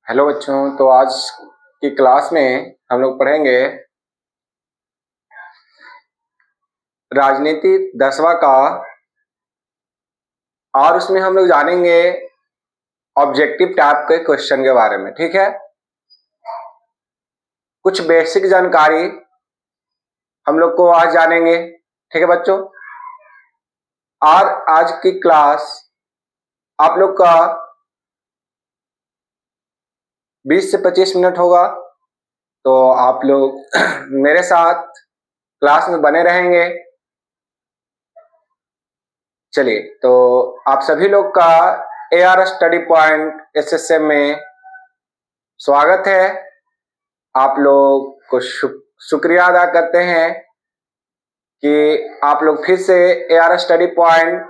Hello बच्चों, तो आज की क्लास में हम लोग पढ़ेंगे राजनीति 10वां का, और उसमें हम लोग जानेंगे ऑब्जेक्टिव टाइप के क्वेश्चन के बारे में। ठीक है, कुछ बेसिक जानकारी हम लोग को आज जानेंगे। ठीक है बच्चों, और आज की क्लास आप लोग का 20 से 25 मिनट होगा, तो आप लोग मेरे साथ क्लास में बने रहेंगे। चलिए, तो आप सभी लोग का AR स्टडी पॉइंट SSM में स्वागत है। आप लोग को शुक्रिया अदा करते हैं कि आप लोग फिर से AR स्टडी पॉइंट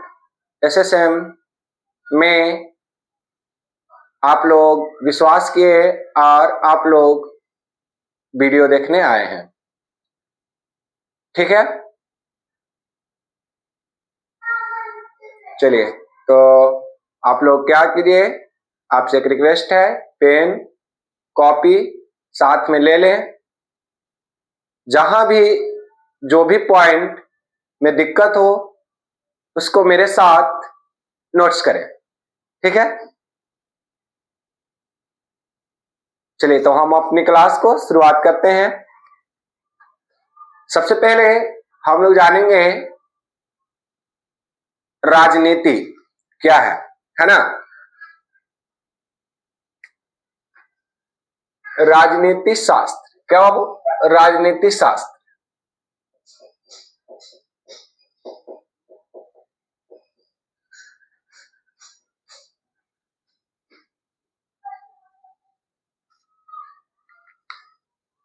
SSM में आप लोग विश्वास किए और आप लोग वीडियो देखने आए हैं। ठीक है, चलिए, तो आप लोग क्या कीजिए, आपसे एक रिक्वेस्ट है, पेन कॉपी साथ में ले लें। जहां भी जो भी पॉइंट में दिक्कत हो उसको मेरे साथ नोट्स करें। ठीक है, चलिए, तो हम अपनी क्लास को शुरुआत करते हैं। सबसे पहले हम लोग जानेंगे राजनीति क्या है ना। राजनीति शास्त्र क्या बाबू? राजनीति शास्त्र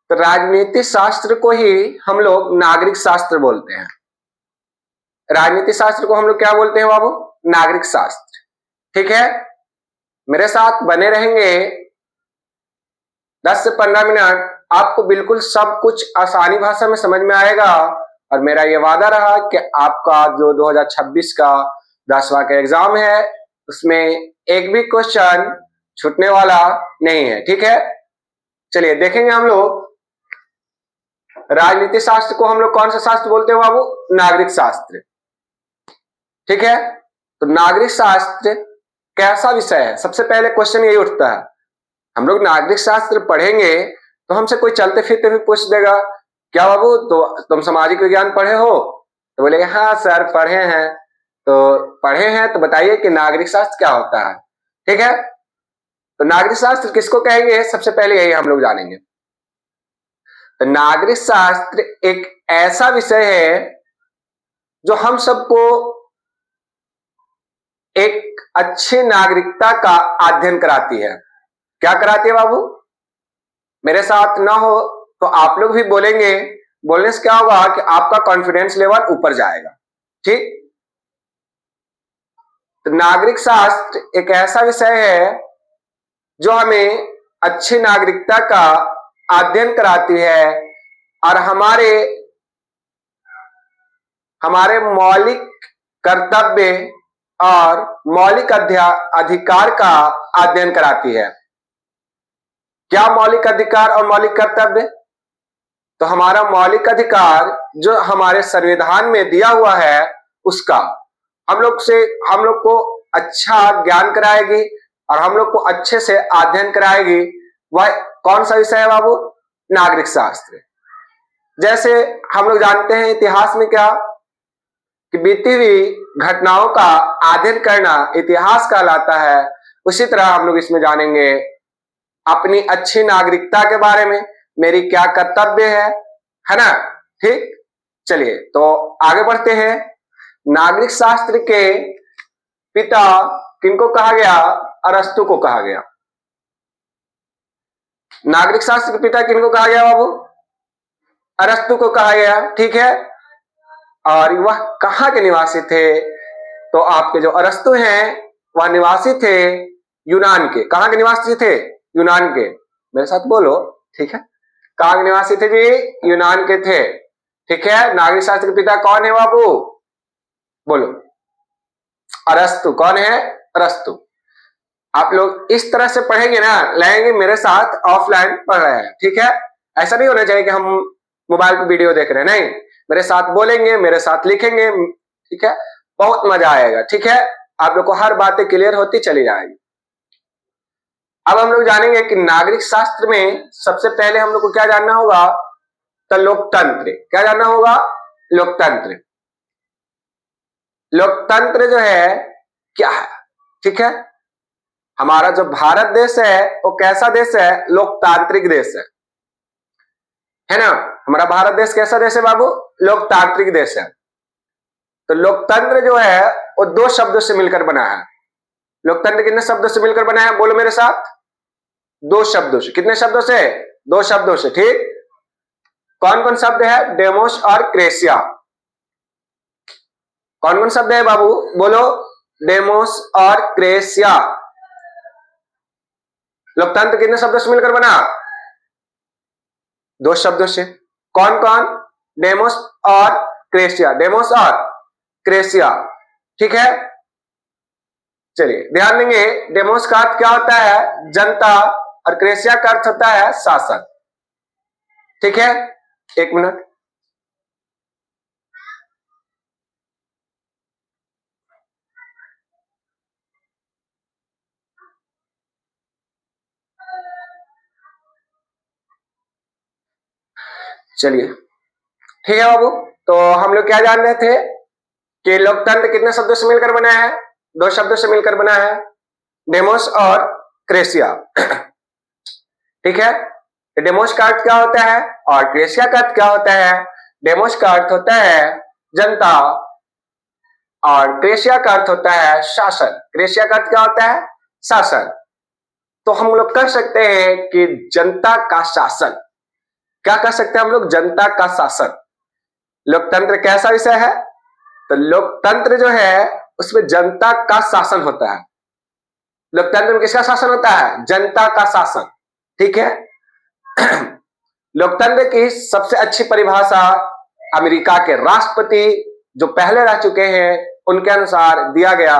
तो राजनीति शास्त्र को ही हम लोग नागरिक शास्त्र बोलते हैं। राजनीति शास्त्र को हम लोग क्या बोलते हैं बाबू? नागरिक शास्त्र। ठीक है, मेरे साथ बने रहेंगे 10 से 15 मिनट, आपको बिल्कुल सब कुछ आसानी भाषा में समझ में आएगा। और मेरा ये वादा रहा कि आपका जो 2026 का 10वां का एग्जाम है उसमें एक भी क्वेश्चन छूटने वाला नहीं है। ठीक है, चलिए देखेंगे हम लोग राजनीति शास्त्र को हम लोग कौन सा शास्त्र बोलते हैं बाबू? नागरिक शास्त्र। ठीक है, तो नागरिक शास्त्र कैसा विषय है? सबसे पहले क्वेश्चन यही उठता है, हम लोग नागरिक शास्त्र पढ़ेंगे तो हमसे कोई चलते फिरते भी पूछ देगा, क्या बाबू तो तुम सामाजिक विज्ञान पढ़े हो? तो बोलेगा हाँ सर पढ़े हैं। तो बताइए कि नागरिक शास्त्र क्या होता है। ठीक है, तो नागरिक शास्त्र किसको कहेंगे, सबसे पहले यही हम लोग जानेंगे। तो नागरिक शास्त्र एक ऐसा विषय है जो हम सबको एक अच्छी नागरिकता का अध्ययन कराती है। क्या कराती है बाबू? मेरे साथ ना हो तो आप लोग भी बोलेंगे, बोलने से क्या होगा कि आपका कॉन्फिडेंस लेवल ऊपर जाएगा। ठीक, तो नागरिक शास्त्र एक ऐसा विषय है जो हमें अच्छी नागरिकता का अध्ययन कराती है और हमारे मौलिक कर्तव्य और मौलिक अधिकार का अध्ययन कराती है। क्या मौलिक अधिकार और मौलिक कर्तव्य? तो हमारा मौलिक अधिकार जो हमारे संविधान में दिया हुआ है उसका हम लोग को अच्छा ज्ञान कराएगी और हम लोग को अच्छे से अध्ययन कराएगी। वह कौन सा विषय है बाबू? नागरिक शास्त्र। जैसे हम लोग जानते हैं इतिहास में क्या कि बीती हुई घटनाओं का अध्ययन करना इतिहास कहलाता है, उसी तरह हम लोग इसमें जानेंगे अपनी अच्छी नागरिकता के बारे में, मेरी क्या कर्तव्य है ना। ठीक, चलिए तो आगे बढ़ते हैं। नागरिक शास्त्र के पिता किनको कहा गया? अरस्तु को कहा गया। नागरिक शास्त्र के पिता किनको कहा गया बाबू? अरस्तु को कहा गया। ठीक है, और वह कहाँ के निवासी थे? तो आपके जो अरस्तु हैं वह निवासी थे यूनान के। कहाँ के निवासी थे? यूनान के। मेरे साथ बोलो। ठीक है, कहाँ के निवासी थे जी? यूनान के थे। ठीक है, नागरिक शास्त्र के पिता कौन है बाबू? बोलो। अरस्तु कौन है? रस्तु। आप लोग इस तरह से पढ़ेंगे ना, लगेंगे मेरे साथ ऑफलाइन पढ़ रहे हैं, ठीक है। ऐसा नहीं होना चाहिए कि हम मोबाइल पे वीडियो देख रहे हैं, नहीं, मेरे साथ बोलेंगे, मेरे साथ लिखेंगे, ठीक है, बहुत मजा आएगा, ठीक है। आप लोग को हर बातें क्लियर होती चली जाएगी। अब हम लोग जानेंगे कि नागरिक शास्त्र में सबसे पहले हम लोग को क्या जानना होगा, तो लोकतंत्र। क्या जानना होगा, लोकतंत्र। लोकतंत्र जो है क्या है, ठीक है। हमारा जो भारत देश है वो कैसा देश है, लोकतांत्रिक देश है ना। हमारा भारत देश कैसा देश है बाबू, लोकतांत्रिक देश है। तो लोकतंत्र जो है वो दो शब्दों से मिलकर बना है। लोकतंत्र कितने शब्दों से मिलकर बना है, बोलो मेरे साथ, दो शब्दों से। कितने शब्दों से, दो शब्दों से, ठीक। कौन कौन शब्द है, डेमोस और क्रेसिया। कौन कौन शब्द है बाबू, बोलो, डेमोस और क्रेसिया। लोकतंत्र कितने शब्दों से मिलकर बना, दो शब्दों से। कौन कौन, डेमोस और क्रेसिया, डेमोस और क्रेसिया, ठीक है। चलिए ध्यान देंगे, डेमोस का अर्थ क्या होता है, जनता, और क्रेसिया का अर्थ होता है शासक, ठीक है। एक मिनट, चलिए ठीक है बाबू। तो हम लोग क्या जान रहे थे कि लोकतंत्र कितने शब्दों से मिलकर बना है, दो शब्दों से मिलकर बना है, डेमोस और क्रेसिया, ठीक है। डेमोस का अर्थ क्या होता है और क्रेसिया का अर्थ क्या होता है। डेमोस का अर्थ होता है जनता और क्रेसिया का अर्थ होता है शासन। क्रेसिया का अर्थ क्या होता है, शासन। तो हम लोग कह सकते हैं कि जनता का शासन। क्या कह सकते हैं हम लोग, जनता का शासन। लोकतंत्र कैसा विषय है, तो लोकतंत्र जो है उसमें जनता का शासन होता है। लोकतंत्र में किसका शासन होता है, जनता का शासन, ठीक है। लोकतंत्र की सबसे अच्छी परिभाषा अमेरिका के राष्ट्रपति जो पहले रह चुके हैं उनके अनुसार दिया गया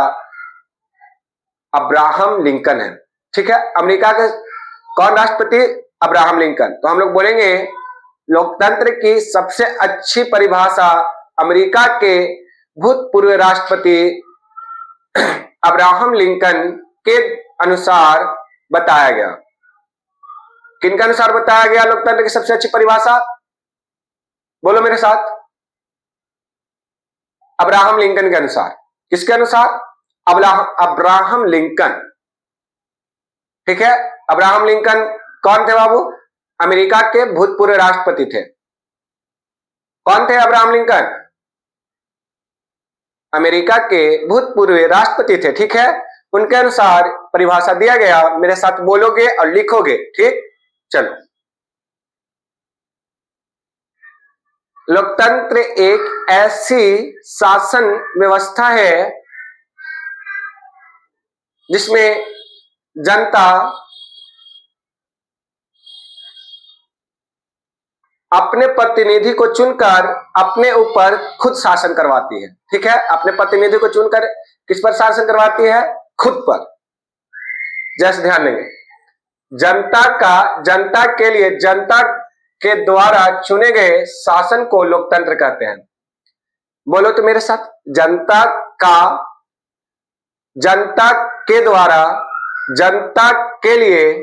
अब्राहम लिंकन है, ठीक है। अमेरिका के कौन राष्ट्रपति, अब्राहम लिंकन। तो हम लोग बोलेंगे लोकतंत्र की सबसे अच्छी परिभाषा अमेरिका के भूतपूर्व राष्ट्रपति अब्राहम लिंकन के अनुसार बताया गया। किनके अनुसार बताया गया लोकतंत्र की सबसे अच्छी परिभाषा, बोलो मेरे साथ, अब्राहम लिंकन के अनुसार। किसके अनुसार, अब्राहम लिंकन, ठीक है। अब्राहम लिंकन कौन थे बाबू, अमेरिका के भूतपूर्व राष्ट्रपति थे। कौन थे अब्राहम लिंकन, अमेरिका के भूतपूर्व राष्ट्रपति थे, ठीक है। उनके अनुसार परिभाषा दिया गया, मेरे साथ बोलोगे और लिखोगे, ठीक। चलो, लोकतंत्र एक ऐसी शासन व्यवस्था है जिसमें जनता अपने प्रतिनिधि को चुनकर अपने ऊपर खुद शासन करवाती है, ठीक है। अपने प्रतिनिधि को चुनकर किस पर शासन करवाती है, खुद पर। जैसे ध्यान देंगे, जनता के लिए, जनता के द्वारा चुने गए शासन को लोकतंत्र कहते हैं। बोलो तो मेरे साथ, जनता के द्वारा जनता के लिए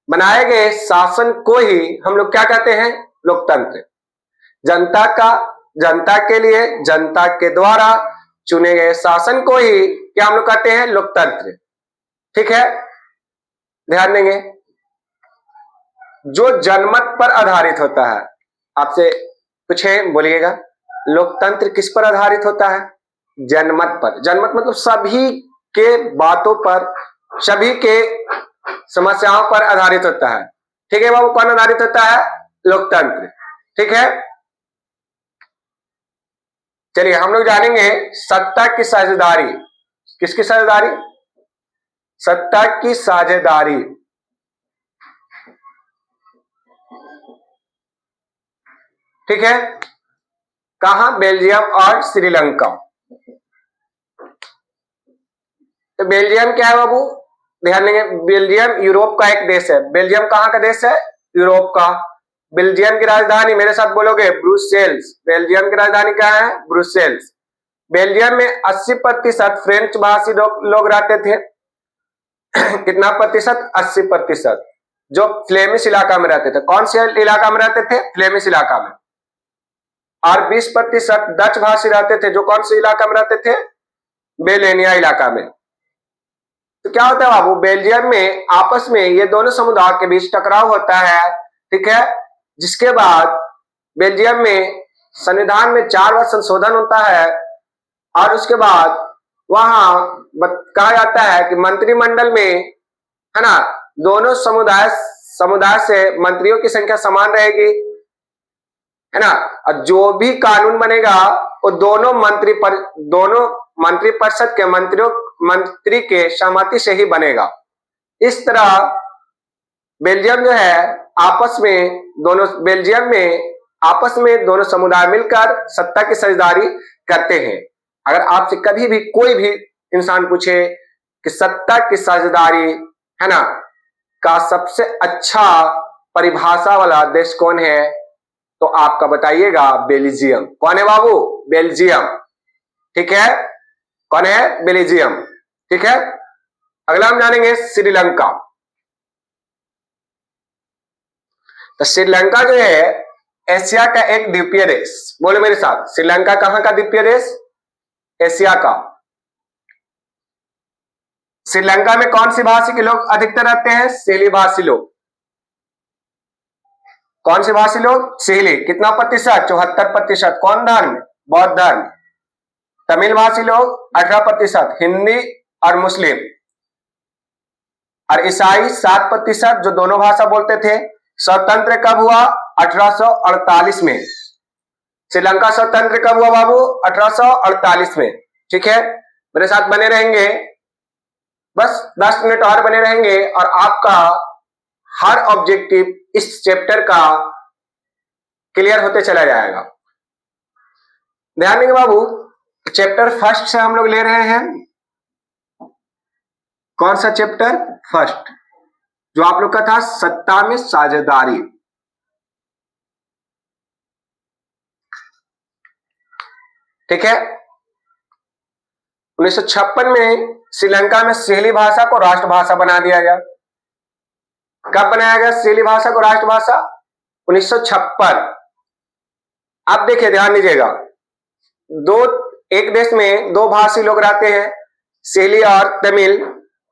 बनाए गए शासन को ही हम लोग क्या कहते हैं, लोकतंत्र। जनता के लिए, जनता के द्वारा चुने गए शासन को ही क्या हम लोग कहते हैं, लोकतंत्र, ठीक है। ध्यान देंगे, जो जनमत पर आधारित होता है। आपसे पूछे, बोलिएगा, लोकतंत्र किस पर आधारित होता है, जनमत पर। जनमत मतलब सभी के बातों पर, सभी के समस्याओं पर आधारित होता है, ठीक है बाबू। कौन आधारित होता है, लोकतंत्र, ठीक है। चलिए हम लोग जानेंगे सत्ता की साझेदारी। किसकी साझेदारी, सत्ता की साझेदारी, ठीक है। कहां, बेल्जियम और श्रीलंका। तो बेल्जियम क्या है बाबू, ध्यान देंगे, बेल्जियम यूरोप का एक देश है। बेल्जियम कहाँ का देश है, यूरोप का। बेल्जियम की राजधानी, मेरे साथ बोलोगे, ब्रुसेल्स। बेल्जियम की राजधानी क्या है, ब्रुसेल्स। बेल्जियम में 80% फ्रेंच भाषी लोग रहते थे। कितना प्रतिशत, 80%, जो फ्लेमिश इलाका में रहते थे। कौन से इलाका में रहते थे, फ्लेमिश इलाका में। और 20% डच भाषी रहते थे, जो कौन से इलाका में रहते थे, बेलेनिया इलाका में। तो क्या होता है बाबू, बेल्जियम में आपस में ये दोनों समुदाय के बीच टकराव होता है, ठीक है। जिसके बाद बेल्जियम में संविधान में 4 बार संशोधन होता है, और उसके बाद वहां कहा जाता है कि मंत्रिमंडल में, है ना, दोनों समुदाय से मंत्रियों की संख्या समान रहेगी, है ना। और जो भी कानून बनेगा वो दोनों मंत्री परिषद के मंत्री के सहमति से ही बनेगा। इस तरह बेल्जियम जो है बेल्जियम में आपस में दोनों समुदाय मिलकर सत्ता की साझेदारी करते हैं। अगर आपसे कभी भी कोई भी इंसान पूछे कि सत्ता की साझेदारी, है ना, का सबसे अच्छा परिभाषा वाला देश कौन है, तो आपका बताइएगा बेल्जियम। कौन है बाबू, बेल्जियम, ठीक है। कौन है, बेल्जियम, ठीक है। अगला हम जानेंगे श्रीलंका। तो श्रीलंका जो है एशिया का एक द्वीपीय देश। बोलो मेरे साथ, श्रीलंका कहां का द्वीपीय देश, एशिया का। श्रीलंका में कौन सी भाषा के लोग अधिकतर रहते हैं, सेली भाषी लोग। कौन सी भाषी लोग, सेली। कितना प्रतिशत, 74%। कौन धर्म, बौद्ध धर्म। तमिल भाषी लोग 18%, हिंदी और मुस्लिम। और ईसाई 7%, जो दोनों भाषा बोलते थे। स्वतंत्र कब हुआ, 1848 में। श्रीलंका स्वतंत्र कब हुआ बाबू, 1848 में, ठीक है। मेरे साथ बने रहेंगे, बस 10 मिनट और बने रहेंगे और आपका हर ऑब्जेक्टिव इस चैप्टर का क्लियर होते चला जाएगा। ध्यान देंगे बाबू, चैप्टर फर्स्ट से हम लोग ले रहे हैं। कौन सा चैप्टर, फर्स्ट, जो आप लोग का था सत्ता में साझेदारी। ठीक है। 1956 में श्रीलंका में सेली भाषा को राष्ट्रभाषा बना दिया गया। कब बनाया गया सेली भाषा को राष्ट्रभाषा, 1956। अब देखिए, ध्यान दीजिएगा, एक देश में दो भाषी लोग रहते हैं, सेली और तमिल।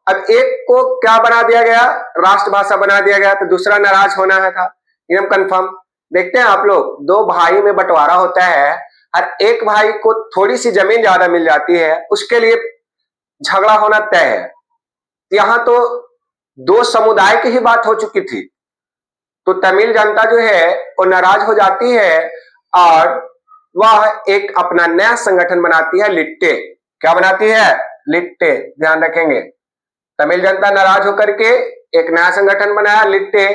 अब एक को क्या बना दिया गया, राष्ट्रभाषा बना दिया गया, तो दूसरा नाराज होना है था, एकदम कंफर्म। देखते हैं आप लोग, दो भाई में बंटवारा होता है, हर एक भाई को थोड़ी सी जमीन ज्यादा मिल जाती है, उसके लिए झगड़ा होना तय है। यहां तो दो समुदाय की ही बात हो चुकी थी, तो तमिल जनता जो है वो नाराज हो जाती है और वह एक अपना नया संगठन बनाती है, लिट्टे। क्या बनाती है, लिट्टे, ध्यान रखेंगे। तमिल जनता नाराज होकर के एक नया संगठन बनाया, लिट्टे।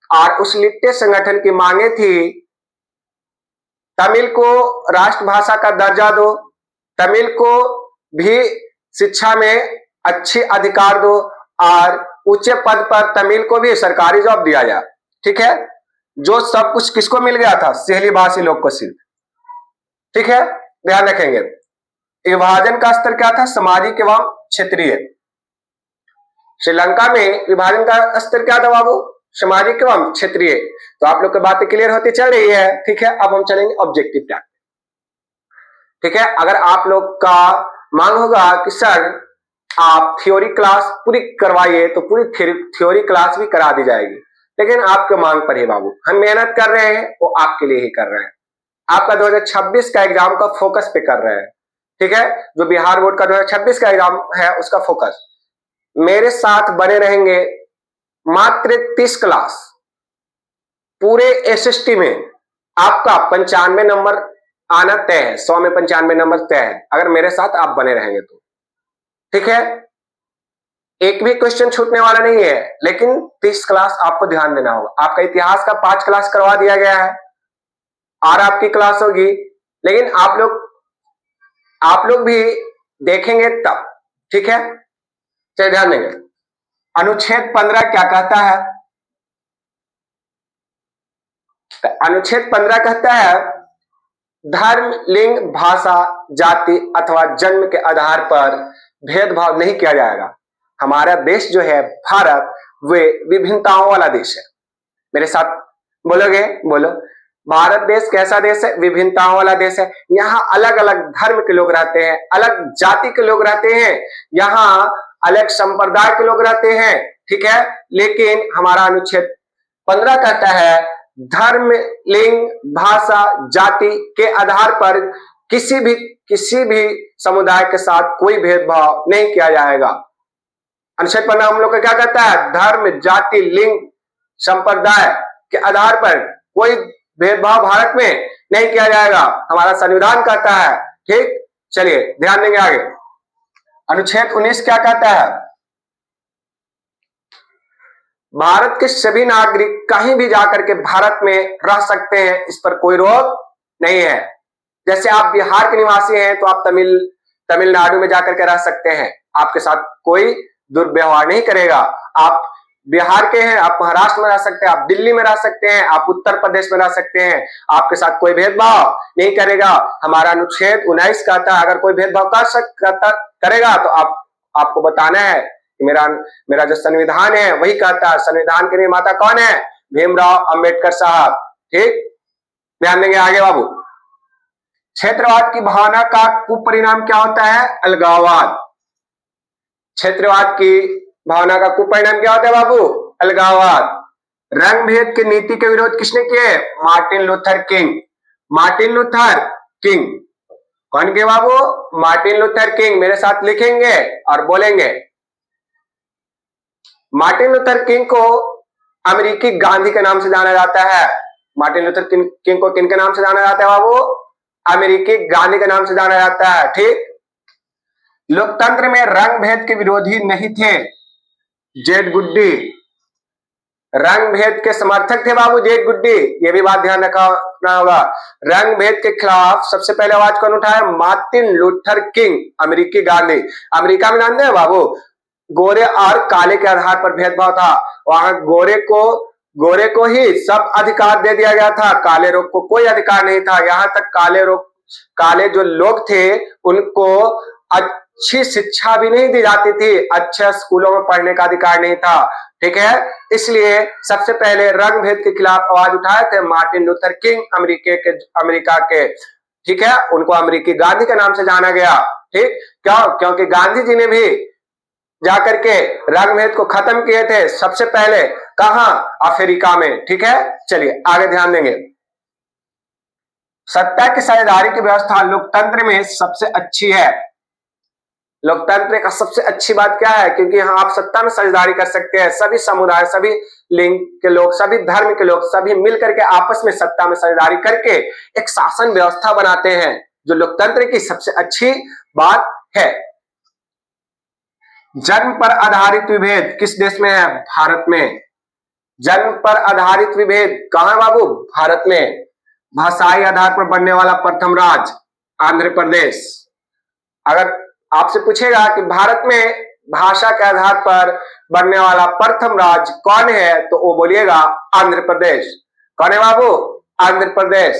और उस लिट्टे संगठन की मांगे थी, तमिल को राष्ट्रभाषा का दर्जा दो, तमिल को भी शिक्षा में अच्छे अधिकार दो, और उच्च पद पर तमिल को भी सरकारी जॉब दिया जाए। ठीक है, जो सब कुछ किसको मिल गया था, सेली भाषी लोग को सिर्फ। ठीक है, ध्यान रखेंगे। विभाजन का स्तर क्या था, सामाजिक एवं क्षेत्रीय। श्रीलंका में विभाजन का स्तर क्या था बाबू, सामाजिक एवं क्षेत्रीय। तो आप लोग की बातें क्लियर होती चल रही है। ठीक है, अब हम चलेंगे ऑब्जेक्टिव टाइप। ठीक है, अगर आप लोग का मांग होगा कि सर आप थ्योरी क्लास पूरी करवाइए, तो पूरी थ्योरी क्लास भी करा दी जाएगी, लेकिन आपके मांग पर है बाबू। हम मेहनत कर रहे हैं, वो आपके लिए ही कर रहे हैं। आपका 2026 का एग्जाम का फोकस पे कर रहे हैं। ठीक है, जो बिहार बोर्ड का 2026 का एग्जाम है उसका फोकस। मेरे साथ बने रहेंगे, मात्र 30 क्लास, पूरे एसएसटी में आपका 95 नंबर आना तय है, 100 में 95 नंबर तय है, अगर मेरे साथ आप बने रहेंगे तो। ठीक है, एक भी क्वेश्चन छूटने वाला नहीं है, लेकिन 30 क्लास आपको ध्यान देना होगा। आपका इतिहास का 5 क्लास करवा दिया गया है और आपकी क्लास होगी, लेकिन आप लोग भी देखेंगे तब। ठीक है, चलिए ध्यान देंगे। अनुच्छेद 15 क्या कहता है? तो अनुच्छेद 15 कहता है धर्म, लिंग, भाषा, जाति अथवा जन्म के आधार पर भेदभाव नहीं किया जाएगा। हमारा देश जो है भारत, वे विभिन्नताओं वाला देश है। मेरे साथ बोलोगे? बोलो। भारत देश कैसा देश है? विभिन्नताओं वाला देश है। यहाँ अलग अलग धर्म के लोग रहते हैं, अलग जाति के लोग रहते हैं, यहाँ अलग संप्रदाय के लोग रहते हैं, ठीक है। लेकिन हमारा अनुच्छेद 15 कहता है धर्म, लिंग, भाषा, जाति के आधार पर किसी भी समुदाय के साथ कोई भेदभाव नहीं किया जाएगा। अनुच्छेद 15 हम लोग का क्या कहता है? धर्म, जाति, लिंग, संप्रदाय के आधार पर कोई भेदभाव भारत में नहीं किया जाएगा, हमारा संविधान कहता है, ठीक। चलिए ध्यान देंगे आगे। अनुच्छेद 19 क्या कहता है? भारत के सभी नागरिक कहीं भी जाकर के भारत में रह सकते हैं, इस पर कोई रोक नहीं है। जैसे आप बिहार के निवासी हैं तो आप तमिलनाडु में जाकर के रह सकते हैं, आपके साथ कोई दुर्व्यवहार नहीं करेगा। आप बिहार के हैं, आप महाराष्ट्र में रह सकते हैं, आप दिल्ली में रह सकते हैं, आप उत्तर प्रदेश में रह सकते हैं, आपके साथ कोई भेदभाव नहीं करेगा। हमारा अनुच्छेद 19 कहता है अगर कोई भेदभाव करेगा तो आपको बताना है कि मेरा जो संविधान है वही कहता है। संविधान के निर्माता कौन है? भीमराव अंबेडकर साहब, ठीक। ध्यान देंगे आगे बाबू। क्षेत्रवाद की भावना का कुपरिणाम क्या होता है? अलगाववाद। क्षेत्रवाद की भावना का कुपरिणाम क्या होता है बाबू? अलगाववाद। रंग भेद की नीति के विरोध किसने किए? Martin Luther king. Martin Luther king कौन के बाबू? Martin Luther king. मेरे साथ लिखेंगे और बोलेंगे। मार्टिन लूथर किंग को अमेरिकी गांधी के नाम से जाना जाता है। मार्टिन लूथर किंग को किन के नाम से जाना जाता है बाबू? अमेरिकी गांधी के नाम से जाना जाता है, ठीक। लोकतंत्र में रंग भेद के विरोधी नहीं थे जेड गुड्डी। रंग भेद के समर्थक थे बाबू जेड गुड्डी, ये भी बात ध्यान रखना होगा। रंग भेद के खिलाफ सबसे पहले आवाज कौन उठाया? मार्टिन लूथर किंग, अमेरिकी गांधी। अमेरिका में जानते हैं बाबू, गोरे और काले के आधार पर भेदभाव था। वहां गोरे को ही सब अधिकार दे दिया गया था, काले लोग को कोई अधिकार नहीं था। यहां तक काले जो लोग थे उनको अच्छी शिक्षा भी नहीं दी जाती थी, अच्छे स्कूलों में पढ़ने का अधिकार नहीं था, ठीक है। इसलिए सबसे पहले रंग भेद के खिलाफ आवाज उठाए थे मार्टिन लूथर किंग, अमेरिका के, ठीक है। उनको अमेरिकी गांधी के नाम से जाना गया, ठीक। क्योंकि गांधी जी ने भी जाकर के रंग भेद को खत्म किए थे सबसे पहले। कहां? अफ्रीका में, ठीक है। चलिए आगे ध्यान देंगे। सत्ता की साझेदारी की व्यवस्था लोकतंत्र में सबसे अच्छी है। लोकतंत्र का सबसे अच्छी बात क्या है? क्योंकि यहाँ आप सत्ता में साझेदारी कर सकते हैं। सभी समुदाय, सभी लिंग के लोग, सभी धर्म के लोग, सभी मिलकर के आपस में सत्ता में साझेदारी करके एक शासन व्यवस्था बनाते हैं, जो लोकतंत्र की सबसे अच्छी बात है। जन्म पर आधारित विभेद किस देश में है? भारत में। जन्म पर आधारित विभेद कहां बाबू? भारत में। भाषाई आधार पर बनने वाला प्रथम राज्य आंध्र प्रदेश। अगर आपसे पूछेगा कि भारत में भाषा के आधार पर बनने वाला प्रथम राज्य कौन है, तो वो बोलिएगा आंध्र प्रदेश। कौन है बाबू? आंध्र प्रदेश।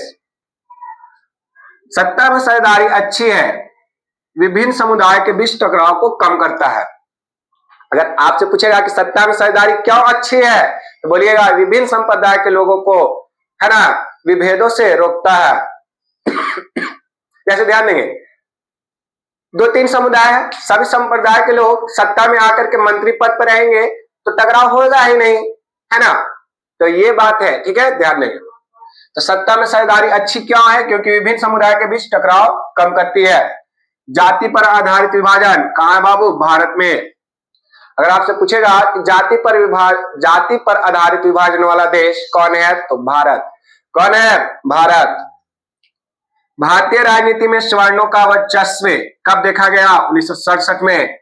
सत्ता में साझेदारी अच्छी है, विभिन्न समुदाय के बीच टकराव को कम करता है। अगर आपसे पूछेगा कि सत्ता में साझेदारी क्यों अच्छी है, तो बोलिएगा विभिन्न संप्रदाय के लोगों को, है ना, विभेदों से रोकता है। जैसे ध्यान देंगे, 2-3 समुदाय है, सभी संप्रदाय के लोग सत्ता में आकर के मंत्री पद पर रहेंगे तो टकराव होगा ही नहीं, है ना। तो ये बात है, ठीक है, ध्यान देंगे। तो सत्ता में साझेदारी अच्छी क्यों है? क्योंकि विभिन्न समुदाय के बीच टकराव कम करती है। जाति पर आधारित विभाजन कहां है बाबू? भारत में। अगर आपसे पूछेगा कि जाति पर आधारित विभाजन वाला देश कौन है, तो भारत। कौन है? भारत। भारतीय राजनीति में सवर्णों का वर्चस्व कब देखा गया? 1967 में।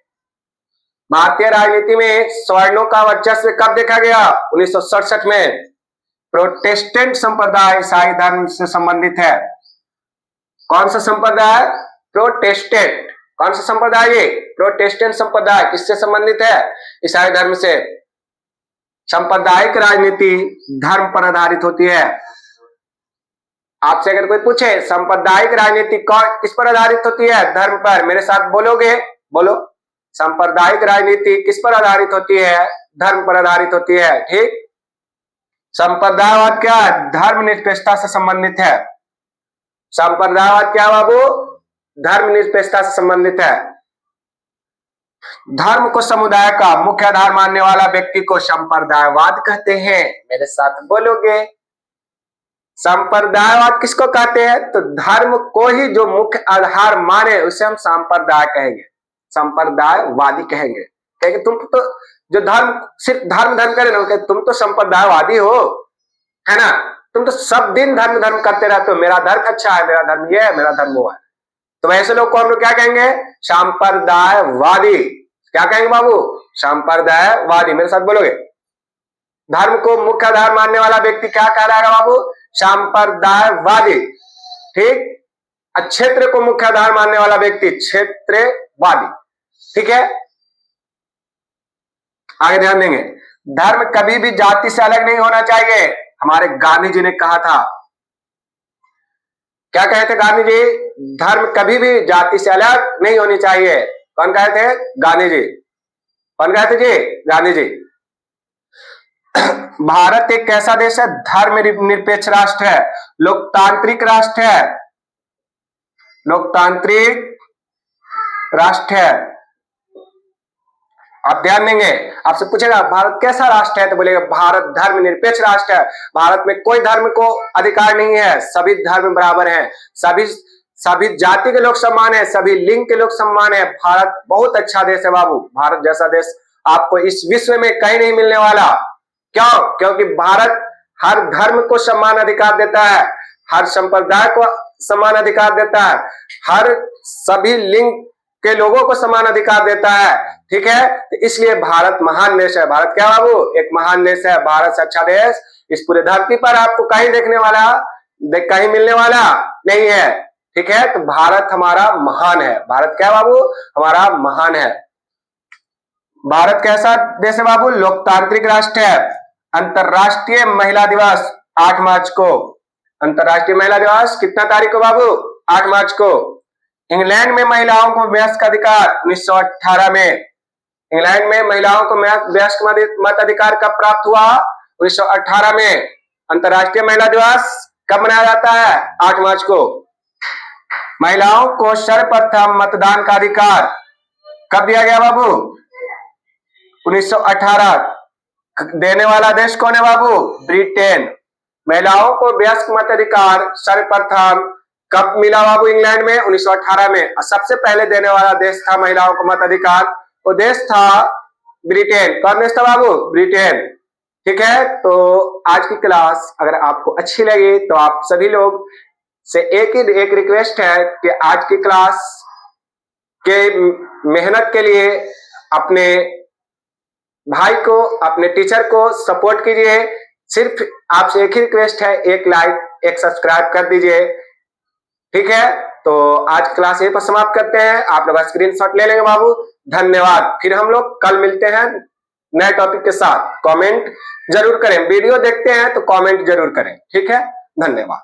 भारतीय राजनीति में सवर्णों का वर्चस्व कब देखा गया? 1967 में। प्रोटेस्टेंट संप्रदाय ईसाई धर्म से संबंधित है। कौन सा संप्रदाय? प्रोटेस्टेंट। कौन सा संप्रदाय ये? प्रोटेस्टेंट संप्रदाय। किससे संबंधित है? ईसाई धर्म से। सांप्रदायिक राजनीति धर्म पर आधारित होती है। आपसे अगर कोई पूछे सांप्रदायिक राजनीति किस पर आधारित होती है? धर्म पर। मेरे साथ बोलोगे? बोलो। सांप्रदायिक राजनीति किस पर आधारित होती है? धर्म पर आधारित होती है। ठीक। संप्रदायवाद क्या है? धर्मनिरपेक्षता से संबंधित है। संप्रदायवाद क्या बाबू? धर्मनिरपेक्षता से संबंधित है। धर्म को समुदाय का मुख्य आधार मानने वाला व्यक्ति को संप्रदायवाद कहते हैं। मेरे साथ बोलोगे? संप्रदायवाद किसको कहते हैं? तो धर्म को ही जो मुख्य आधार माने उसे हम संप्रदाय कहेंगे, संप्रदायवादी कहेंगे। कहेंगे तुम तो जो धर्म सिर्फ धर्म करे ना, तुम तो संप्रदायवादी हो, है ना? तुम तो सब दिन धर्म करते रहते हो, मेरा धर्म अच्छा है, मेरा धर्म ये है, मेरा धर्म वो है। तो वैसे लोग को हम लोग क्या कहेंगे? संप्रदायवादी। क्या कहेंगे बाबू? संप्रदायवादी। मेरे साथ बोलोगे? धर्म को मुख्य आधार मानने वाला व्यक्ति क्या कह रहा है बाबू? संप्रदायवादी। ठीक। क्षेत्र को मुख्य आधार मानने वाला व्यक्ति क्षेत्रवादी। ठीक है, आगे ध्यान देंगे। धर्म कभी भी जाति से अलग नहीं होना चाहिए। हमारे गांधी जी ने कहा था। क्या कहे थे गांधी जी? धर्म कभी भी जाति से अलग नहीं होनी चाहिए। कौन कहे थे? गांधी जी। कौन कहे थे जी? गांधी जी। भारत एक कैसा देश है? धर्म निरपेक्ष राष्ट्र है, लोकतांत्रिक राष्ट्र है, लोकतांत्रिक राष्ट्र है। आप ध्यान देंगे, आपसे पूछेगा भारत कैसा राष्ट्र है, तो बोलेगा भारत धर्म निरपेक्ष राष्ट्र है। भारत में कोई धर्म को अधिकार नहीं है, सभी धर्म बराबर हैं, सभी जाति के लोग समान है, सभी लिंग के लोग समान है। भारत बहुत अच्छा देश है बाबू। भारत जैसा देश आपको इस विश्व में कहीं नहीं मिलने वाला। क्यों? क्योंकि भारत हर धर्म को समान अधिकार देता है, हर संप्रदाय को समान अधिकार देता है, हर सभी लिंग के लोगों को समान अधिकार देता है। ठीक है, तो इसलिए भारत महान देश है। भारत क्या बाबू? एक महान देश है। भारत से अच्छा देश इस पूरे धरती पर आपको कहीं देखने वाला, कहीं मिलने वाला नहीं है। ठीक है, तो भारत हमारा महान है। भारत क्या बाबू? हमारा महान है। भारत कैसा देश है बाबू? लोकतांत्रिक राष्ट्र है। अंतरराष्ट्रीय महिला दिवस 8 मार्च को। अंतरराष्ट्रीय महिला दिवस कितना तारीख को बाबू? 8 मार्च को। इंग्लैंड में महिलाओं को वयस्क अधिकार 1918 में। इंग्लैंड में महिलाओं को वयस्क मत अधिकार कब प्राप्त हुआ? 1918 में। अंतरराष्ट्रीय महिला दिवस कब मनाया जाता है? 8 मार्च को। महिलाओं को सर्वप्रथम मतदान का अधिकार कब दिया गया बाबू? 1918। देने वाला देश कौन है बाबू? ब्रिटेन। महिलाओं को वयस्क मताधिकार सर्वप्रथम कब मिला बाबू? इंग्लैंड में 1918 में। और सबसे पहले देने वाला देश था महिलाओं को मताधिकार, वो देश था ब्रिटेन। कौन देश था बाबू? ब्रिटेन। ठीक है, तो आज की क्लास अगर आपको अच्छी लगी तो आप सभी लोग से एक रिक्वेस्ट है कि आज की क्लास के मेहनत के लिए अपने भाई को, अपने टीचर को सपोर्ट कीजिए। सिर्फ आपसे एक ही रिक्वेस्ट है, एक लाइक, एक सब्सक्राइब कर दीजिए। ठीक है, तो आज क्लास यहीं पर समाप्त करते हैं। आप लोग स्क्रीनशॉट ले लेंगे बाबू। धन्यवाद। फिर हम लोग कल मिलते हैं नए टॉपिक के साथ। कमेंट जरूर करें, वीडियो देखते हैं तो कमेंट जरूर करें। ठीक है, धन्यवाद।